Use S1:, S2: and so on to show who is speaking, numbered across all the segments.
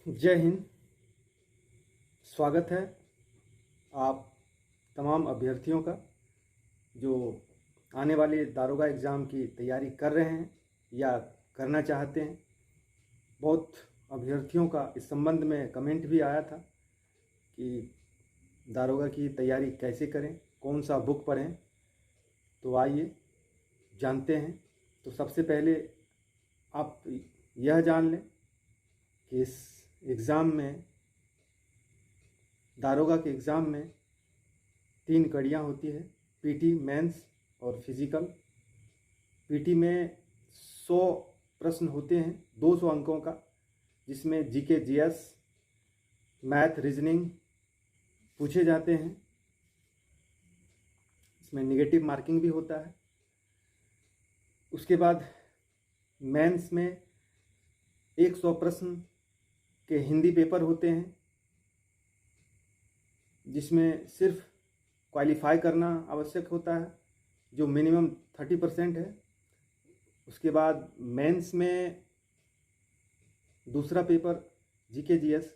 S1: जय हिंद। स्वागत है आप तमाम अभ्यर्थियों का जो आने वाले दारोगा एग्ज़ाम की तैयारी कर रहे हैं या करना चाहते हैं। बहुत अभ्यर्थियों का इस संबंध में कमेंट भी आया था कि दारोगा की तैयारी कैसे करें, कौन सा बुक पढ़ें। तो आइए जानते हैं। तो सबसे पहले आप यह जान लें कि इस एग्ज़ाम में, दारोगा के एग्ज़ाम में 3 कड़ियाँ होती है, पीटी, मेंस और फिज़िकल। पीटी में 100 प्रश्न होते हैं 200 अंकों का, जिसमें जीके, जीएस, मैथ, रीजनिंग पूछे जाते हैं। इसमें नेगेटिव मार्किंग भी होता है। उसके बाद मेंस में 100 प्रश्न के हिंदी पेपर होते हैं, जिसमें सिर्फ क्वालिफाई करना आवश्यक होता है, जो मिनिमम 30% है। उसके बाद मेंस में दूसरा पेपर जीके जीएस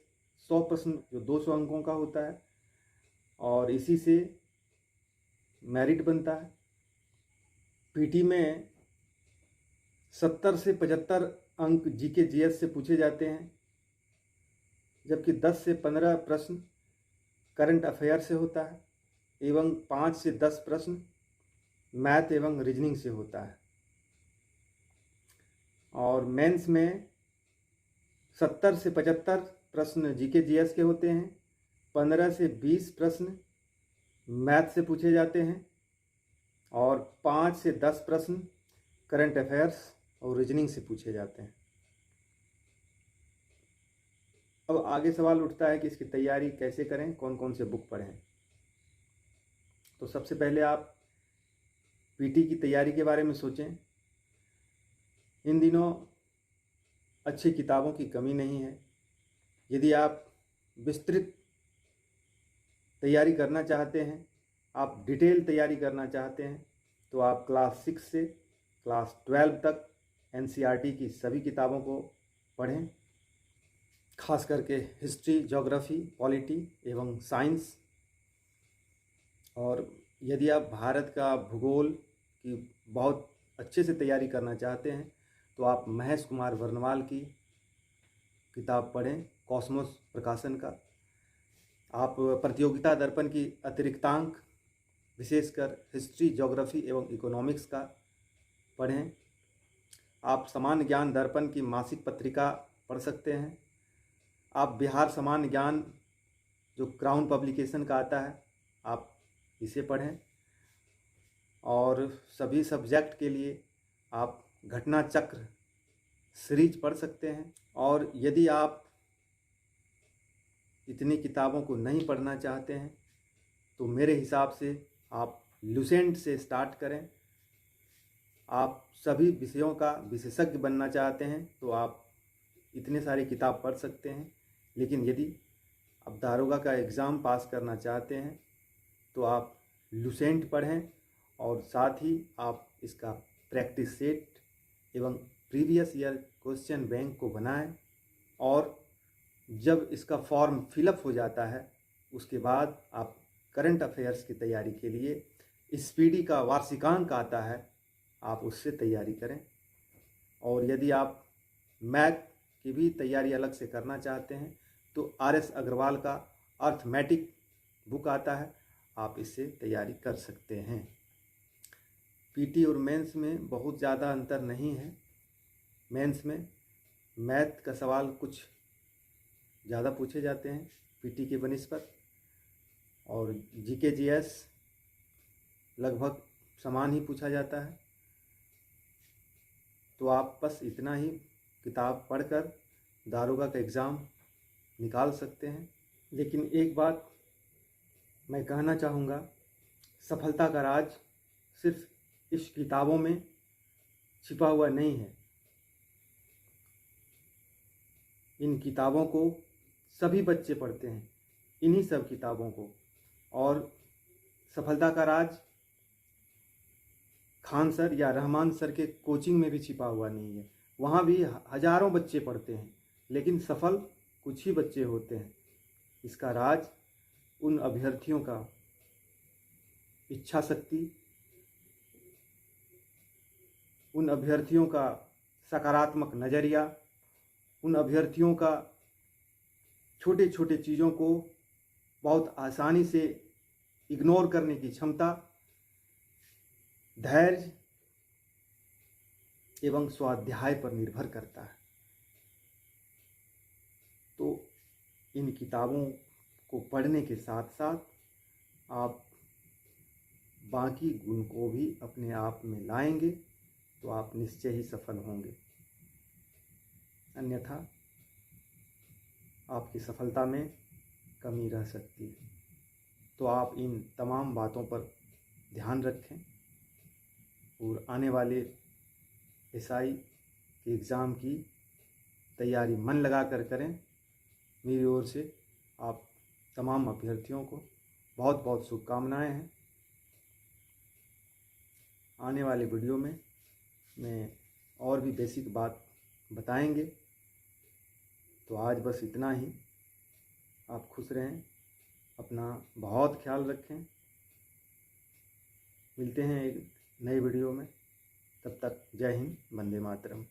S1: 100 प्रश्न जो 200 अंकों का होता है, और इसी से मेरिट बनता है। पीटी में 70 से 75 अंक जीके जीएस से पूछे जाते हैं, जबकि 10 से 15 प्रश्न करंट अफेयर से होता है एवं 5 से 10 प्रश्न मैथ एवं रीजनिंग से होता है। और मेंस में 70 से 75 प्रश्न जीके जीएस के होते हैं, 15 से 20 प्रश्न मैथ से पूछे जाते हैं और 5 से 10 प्रश्न करंट अफेयर्स और रीजनिंग से पूछे जाते हैं। अब आगे सवाल उठता है कि इसकी तैयारी कैसे करें, कौन कौन से बुक पढ़ें। तो सबसे पहले आप पीटी की तैयारी के बारे में सोचें। इन दिनों अच्छी किताबों की कमी नहीं है। यदि आप विस्तृत तैयारी करना चाहते हैं, आप डिटेल तैयारी करना चाहते हैं, तो आप क्लास 6 से क्लास 12 तक एनसीईआरटी की सभी किताबों को पढ़ें, खास करके हिस्ट्री, ज्योग्राफी, पॉलिटी एवं साइंस। और यदि आप भारत का भूगोल की बहुत अच्छे से तैयारी करना चाहते हैं, तो आप महेश कुमार वर्णवाल की किताब पढ़ें, कॉस्मोस प्रकाशन का। आप प्रतियोगिता दर्पण की अतिरिक्तांक, विशेषकर हिस्ट्री, ज्योग्राफी एवं इकोनॉमिक्स का पढ़ें। आप सामान्य ज्ञान दर्पण की मासिक पत्रिका पढ़ सकते हैं। आप बिहार सामान्य ज्ञान जो क्राउन पब्लिकेशन का आता है, आप इसे पढ़ें। और सभी सब्जेक्ट के लिए आप घटना चक्र सीरीज पढ़ सकते हैं। और यदि आप इतनी किताबों को नहीं पढ़ना चाहते हैं, तो मेरे हिसाब से आप लुसेंट से स्टार्ट करें। आप सभी विषयों का विशेषज्ञ बनना चाहते हैं तो आप इतने सारी किताब पढ़ सकते हैं। लेकिन यदि आप दारोगा का एग्ज़ाम पास करना चाहते हैं तो आप लुसेंट पढ़ें, और साथ ही आप इसका प्रैक्टिस सेट एवं प्रीवियस ईयर क्वेश्चन बैंक को बनाएं। और जब इसका फॉर्म फिलअप हो जाता है, उसके बाद आप करंट अफेयर्स की तैयारी के लिए स्पीडी का वार्षिकांक आता है, आप उससे तैयारी करें। और यदि आप मैथ की भी तैयारी अलग से करना चाहते हैं तो आर.एस. अग्रवाल का अर्थमेटिक बुक आता है, आप इससे तैयारी कर सकते हैं। पीटी और मेंस में बहुत ज़्यादा अंतर नहीं है। मेंस में मैथ का सवाल कुछ ज़्यादा पूछे जाते हैं पीटी के बनिस्बत, और जीके जीएस लगभग समान ही पूछा जाता है। तो आप बस इतना ही किताब पढ़कर दारोगा का एग्ज़ाम निकाल सकते हैं। लेकिन एक बात मैं कहना चाहूँगा, सफलता का राज सिर्फ इस किताबों में छिपा हुआ नहीं है। इन किताबों को सभी बच्चे पढ़ते हैं, इन्हीं सब किताबों को। और सफलता का राज खान सर या रहमान सर के कोचिंग में भी छिपा हुआ नहीं है। वहाँ भी हज़ारों बच्चे पढ़ते हैं, लेकिन सफल कुछ ही बच्चे होते हैं। इसका राज उन अभ्यर्थियों का इच्छा शक्ति, उन अभ्यर्थियों का सकारात्मक नज़रिया, उन अभ्यर्थियों का छोटे छोटे चीज़ों को बहुत आसानी से इग्नोर करने की क्षमता, धैर्य एवं स्वाध्याय पर निर्भर करता है। तो इन किताबों को पढ़ने के साथ साथ आप बाकी गुण को भी अपने आप में लाएंगे तो आप निश्चय ही सफल होंगे, अन्यथा आपकी सफलता में कमी रह सकती है। तो आप इन तमाम बातों पर ध्यान रखें और आने वाले एसआई के एग्ज़ाम की तैयारी मन लगा कर करें। मेरी ओर से आप तमाम अभ्यर्थियों को बहुत बहुत शुभकामनाएं हैं। आने वाले वीडियो में मैं और भी बेसिक बात बताएंगे। तो आज बस इतना ही। आप खुश रहें, अपना बहुत ख्याल रखें। मिलते हैं एक नए वीडियो में, तब तक जय हिंद, वंदे मातरम।